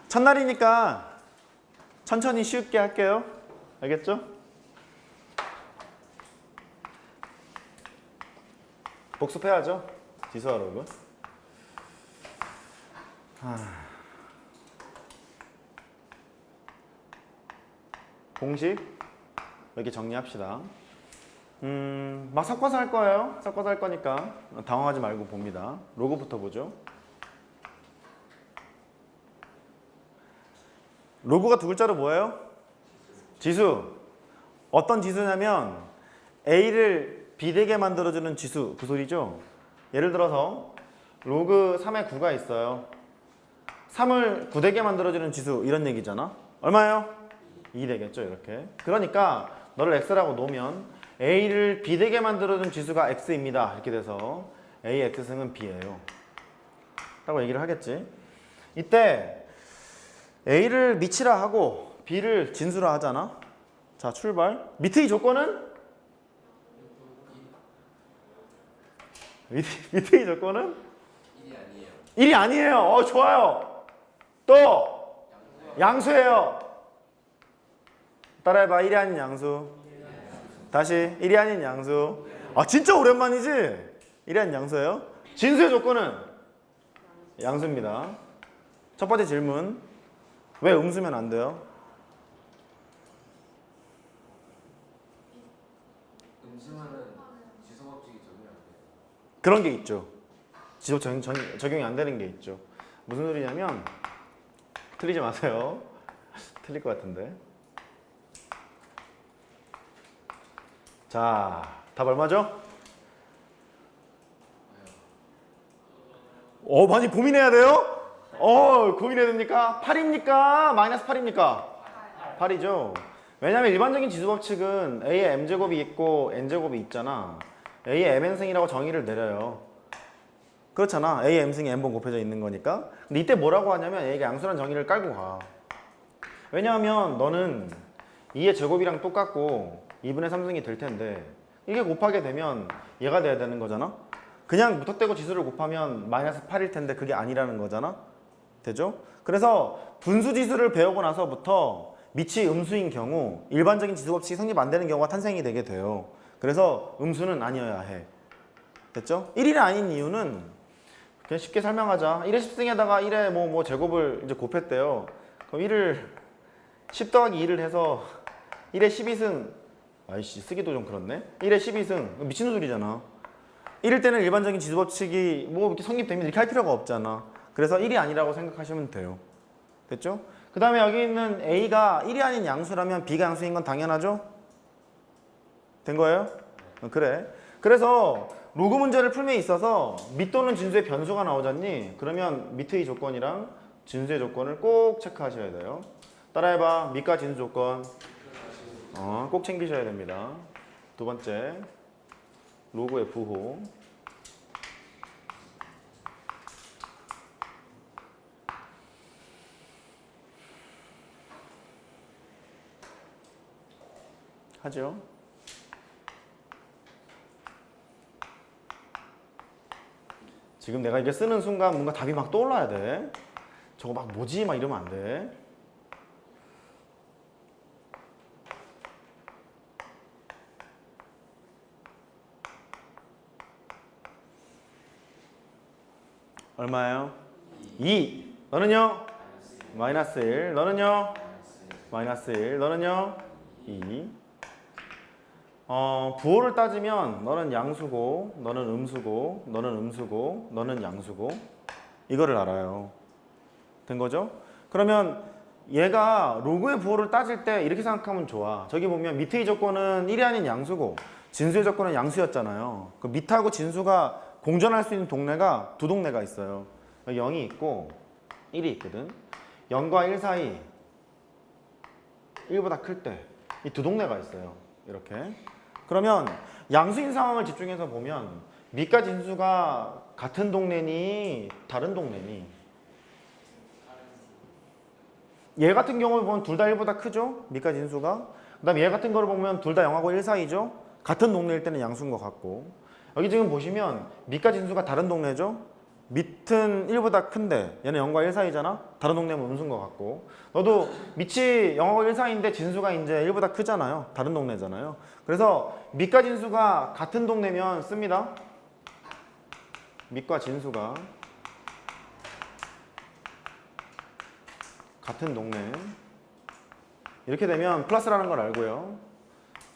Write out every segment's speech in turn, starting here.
첫날이니까 천천히 쉽게 할게요. 알겠죠? 복습해야죠. 지수와 로그. 공식 이렇게 정리합시다. 막 섞어서 할 거예요. 섞어서 할 거니까 당황하지 말고 봅니다. 로그부터 보죠. 로그가 두 글자로 뭐예요? 지수. 어떤 지수냐면 A를 B되게 만들어주는 지수, 그 소리죠. 예를 들어서 로그 3에 9가 있어요. 3을 9되게 만들어주는 지수, 이런 얘기잖아. 얼마예요? 2 되겠죠, 이렇게. 그러니까 너를 X라고 놓으면 A를 B되게 만들어준 지수가 X입니다. 이렇게 돼서 A X승은 B예요 라고 얘기를 하겠지. 이때 A를 미치라 하고 B를 진수라 하잖아. 자, 출발. 밑의 조건은? 밑의 조건은? 1이 아니에요. 1이 아니에요. 좋아요. 또 양수예요. 따라해봐. 1이 아닌 양수. 다시 1이 아닌 양수. 진짜 오랜만이지? 1이 아닌 양수예요. 진수의 조건은? 양수입니다. 첫 번째 질문. 왜 음수면 안 돼요? 음수면은 지수 법칙이 적용이 안 돼요. 그런 게 있죠. 지속 적용이 안 되는 게 있죠. 무슨 소리냐면, 틀리지 마세요. 틀릴 것 같은데. 자, 답 얼마죠? 많이 고민해야 돼요? 고민해야 됩니까? 8입니까? 마이너스 8입니까? 8이죠. 왜냐면 일반적인 지수 법칙은 A에 M제곱이 있고 N제곱이 있잖아. A에 Mn승이라고 정의를 내려요. 그렇잖아. A에 M승이 N번 곱해져 있는 거니까. 근데 이때 뭐라고 하냐면 A가 양수란 정의를 깔고 가. 왜냐하면 너는 2의 제곱이랑 똑같고 2분의 3승이 될 텐데 이게 곱하게 되면 얘가 돼야 되는 거잖아. 그냥 무턱대고 지수를 곱하면 마이너스 8일 텐데 그게 아니라는 거잖아. 되죠? 그래서 분수지수를 배우고 나서부터 밑이 음수인 경우 일반적인 지수 법칙이 성립 안 되는 경우가 탄생이 되게 돼요. 그래서 음수는 아니어야 해. 됐죠? 1이 아닌 이유는 그냥 쉽게 설명하자. 1의 10승에다가 1의 뭐 제곱을 이제 곱했대요. 그럼 1을 10 더하기 2를 해서 1의 12승, 아이씨 쓰기도 좀 그렇네. 1의 12승 미친 소리잖아. 1일 때는 일반적인 지수 법칙이 뭐 이렇게 성립되면 이렇게 할 필요가 없잖아. 그래서 1이 아니라고 생각하시면 돼요. 됐죠? 그 다음에 여기 있는 A가 1이 아닌 양수라면 B가 양수인 건 당연하죠? 된 거예요? 그래. 그래서 로그 문제를 풀면 있어서 밑 또는 진수의 변수가 나오잖니? 그러면 밑의 조건이랑 진수의 조건을 꼭 체크하셔야 돼요. 따라해봐. 밑과 진수 조건 꼭 챙기셔야 됩니다. 두 번째, 로그의 부호. 하죠. 지금 내가 이게 쓰는 순간 뭔가 답이 막 떠올라야 돼. 저거 막 뭐지? 막 이러면 안 돼. 얼마예요? 2. 너는요? 마이너스 1. 너는요? 마이너스 1. 너는요? 2. 부호를 따지면 너는 양수고, 너는 음수고, 너는 음수고, 너는 양수고, 이거를 알아요. 된 거죠? 그러면 얘가 로그의 부호를 따질 때 이렇게 생각하면 좋아. 저기 보면 밑의 조건은 1이 아닌 양수고 진수의 조건은 양수였잖아요. 그 밑하고 진수가 공존할 수 있는 동네가 두 동네가 있어요. 여기 0이 있고 1이 있거든. 0과 1 사이 1보다 클 때 이 두 동네가 있어요. 이렇게. 그러면 양수인 상황을 집중해서 보면 밑과 진수가 같은 동네니 다른 동네니? 얘 같은 경우를 보면 둘 다 1보다 크죠? 밑과 진수가. 그 다음에 얘 같은 거를 보면 둘 다 0하고 1 사이죠? 같은 동네일 때는 양수인 것 같고. 여기 지금 보시면 밑과 진수가 다른 동네죠? 밑은 1보다 큰데 얘는 0과 1 사이잖아? 다른 동네면 음수인 것 같고 너도 밑이 0하고 1 사이인데 진수가 이제 1보다 크잖아요. 다른 동네잖아요. 그래서 밑과 진수가 같은 동네면 씁니다. 밑과 진수가 같은 동네 이렇게 되면 플러스라는 걸 알고요.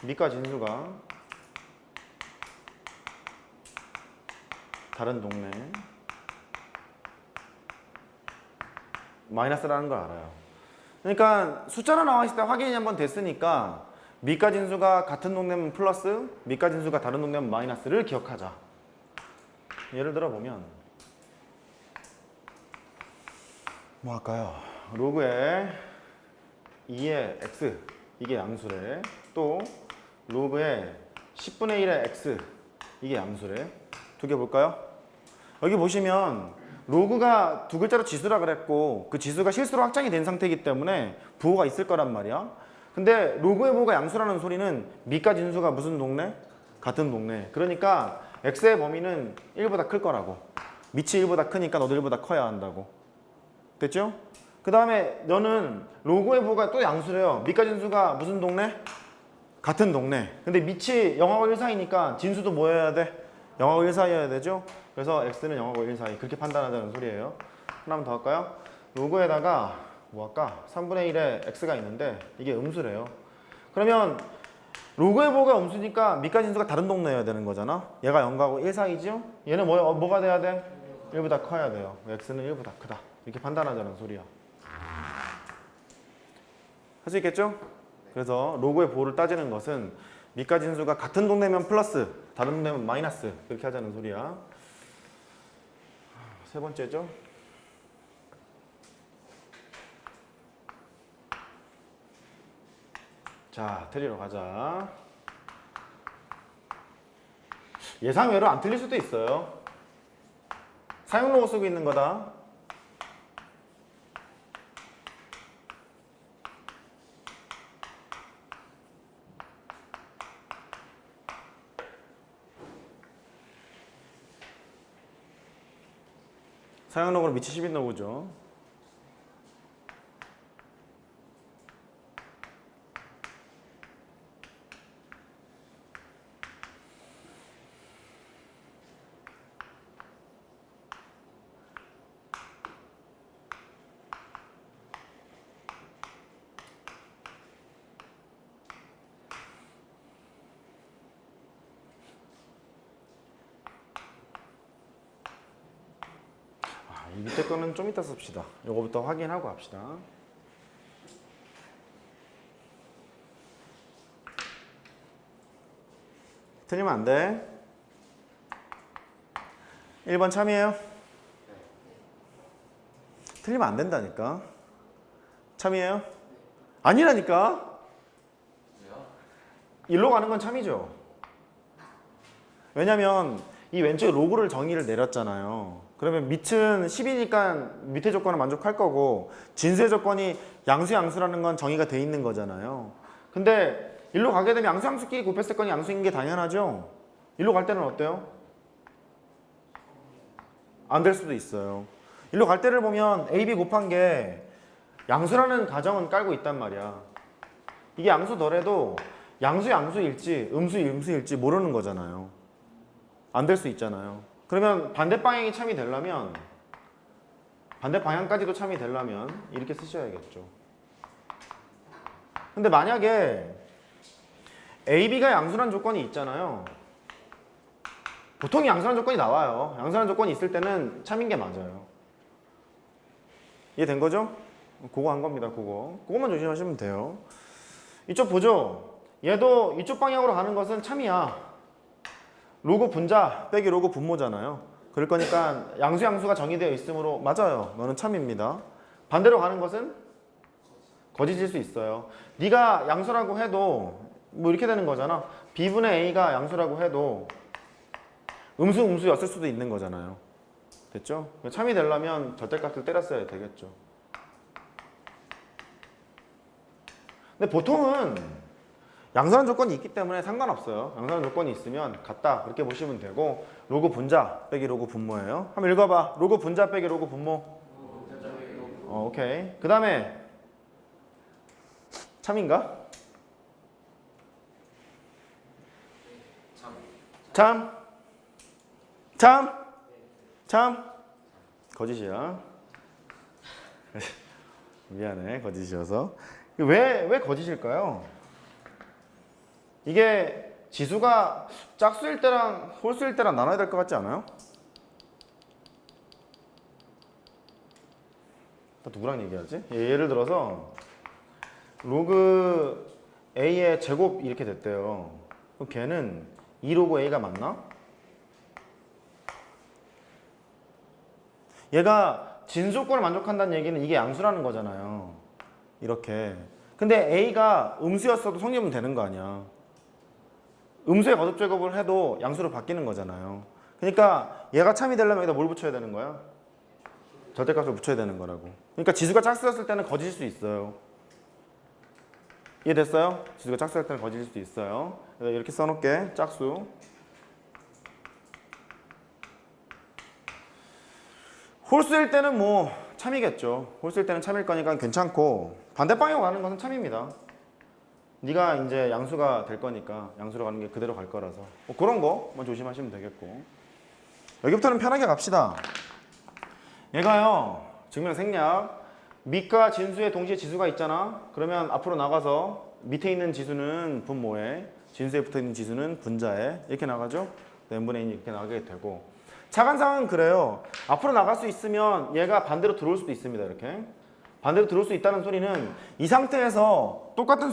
밑과 진수가 다른 동네 마이너스라는 걸 알아요. 그러니까 숫자로 나와 있을 때 확인이 한번 됐으니까 밑과 진수가 같은 동네면 플러스, 밑과 진수가 다른 동네면 마이너스를 기억하자. 예를 들어 보면 뭐 할까요? 로그의 2의 x 이게 양수래. 또 로그의 10분의 1의 x 이게 양수래. 두 개 볼까요? 여기 보시면 로그가 두 글자로 지수라 그랬고 그 지수가 실수로 확장이 된 상태이기 때문에 부호가 있을 거란 말이야. 근데 로그의 부호가 양수라는 소리는 밑과 진수가 무슨 동네? 같은 동네. 그러니까 x의 범위는 1보다 클 거라고. 밑이 1보다 크니까 너도 1보다 커야 한다고. 됐죠? 그 다음에 너는 로그의 부호가 또 양수래요. 밑과 진수가 무슨 동네? 같은 동네. 근데 밑이 0하고 1 사이니까 진수도 뭐여야 돼? 0하고 1 사이여야 되죠? 그래서 x는 0하고 1 사이 그렇게 판단하자는 소리예요. 하나만 더 할까요? 로그에다가 뭐 할까? 3분의 1의 x가 있는데 이게 음수래요. 그러면 로그의 부호가 음수니까 밑과 진수가 다른 동네여야 되는 거잖아. 얘가 0하고 1 사이죠? 얘는 뭐가 돼야 돼? 1보다 커야 돼요. x는 1보다 크다. 이렇게 판단하자는 소리야. 할 수 있겠죠? 그래서 로그의 부호를 따지는 것은 밑과 진수가 같은 동네면 플러스, 다른 동네면 마이너스 그렇게 하자는 소리야. 세 번째죠. 자, 틀리러 가자. 예상외로 안 틀릴 수도 있어요. 사용 로고 쓰고 있는 거다. 사용 로고는 밑이 10인 로고죠. 이 밑에 거는 좀 이따 씁시다. 요거부터 확인하고 합시다. 틀리면 안 돼. 1번 참이에요? 틀리면 안 된다니까. 참이에요? 아니라니까. 일로 가는 건 참이죠. 왜냐면 이 왼쪽에 로그를 정의를 내렸잖아요. 그러면 밑은 10이니까 밑에 조건은 만족할 거고 진수의 조건이 양수라는 건 정의가 돼 있는 거잖아요. 근데 일로 가게 되면 양수끼리 곱했을 거니 양수인 게 당연하죠. 일로 갈 때는 어때요? 안 될 수도 있어요. 일로 갈 때를 보면 A, B 곱한 게 양수라는 가정은 깔고 있단 말이야. 이게 양수더라도 양수일지 음수일지 모르는 거잖아요. 안 될 수 있잖아요. 그러면 반대 방향이 참이 되려면 반대 방향까지도 참이 되려면 이렇게 쓰셔야겠죠. 근데 만약에 A, B가 양수란 조건이 있잖아요. 보통 양수란 조건이 나와요. 양수란 조건이 있을 때는 참인 게 맞아요. 이해된 거죠? 그거 한 겁니다. 그거만 조심하시면 돼요. 이쪽 보죠? 얘도 이쪽 방향으로 가는 것은 참이야. 로그 분자 빼기 로그 분모잖아요. 그럴 거니까 양수가 정의되어 있으므로 맞아요. 너는 참입니다. 반대로 가는 것은 거짓일 수 있어요. 네가 양수라고 해도 뭐 이렇게 되는 거잖아. B분의 A가 양수라고 해도 음수였을 수도 있는 거잖아요. 됐죠? 참이 되려면 절대값을 때렸어야 되겠죠. 근데 보통은 양수라는 조건이 있기 때문에 상관없어요. 양수라는 조건이 있으면 같다 그렇게 보시면 되고 로그 분자 빼기 로그 분모예요. 한번 읽어봐. 로그 분자 빼기 로그 분모. 오케이. 그 다음에 참인가? 참? 참? 참? 거짓이야. 미안해, 거짓이어서. 왜 거짓일까요? 이게 지수가 짝수일 때랑 홀수일 때랑 나눠야 될 것 같지 않아요? 또 누구랑 얘기하지? 예를 들어서 로그 A의 제곱 이렇게 됐대요. 그럼 걔는 2로그 A가 맞나? 얘가 진수조건을 만족한다는 얘기는 이게 양수라는 거잖아요. 이렇게. 근데 A가 음수였어도 성립은 되는 거 아니야. 음수의 거듭 제곱을 해도 양수로 바뀌는 거잖아요. 그러니까 얘가 참이 되려면 여기다 뭘 붙여야 되는 거야? 절대값을 붙여야 되는 거라고. 그러니까 지수가 짝수였을 때는 거짓일 수 있어요. 이해됐어요? 지수가 짝수였을 때는 거짓일 수도 있어요. 그래서 이렇게 써놓을게. 짝수. 홀수일 때는 뭐 참이겠죠. 홀수일 때는 참일 거니까 괜찮고 반대 방향으로 가는 것은 참입니다. 네가 이제 양수가 될 거니까 양수로 가는 게 그대로 갈 거라서 뭐 그런 거만 조심하시면 되겠고 여기부터는 편하게 갑시다. 얘가요 증명 생략 밑과 진수에 동시에 지수가 있잖아. 그러면 앞으로 나가서 밑에 있는 지수는 분모에 진수에 붙어있는 지수는 분자에 이렇게 나가죠. n분의 1이 이렇게 나가게 되고 차관상은 그래요. 앞으로 나갈 수 있으면 얘가 반대로 들어올 수도 있습니다. 이렇게 반대로 들어올 수 있다는 소리는 이 상태에서 똑같은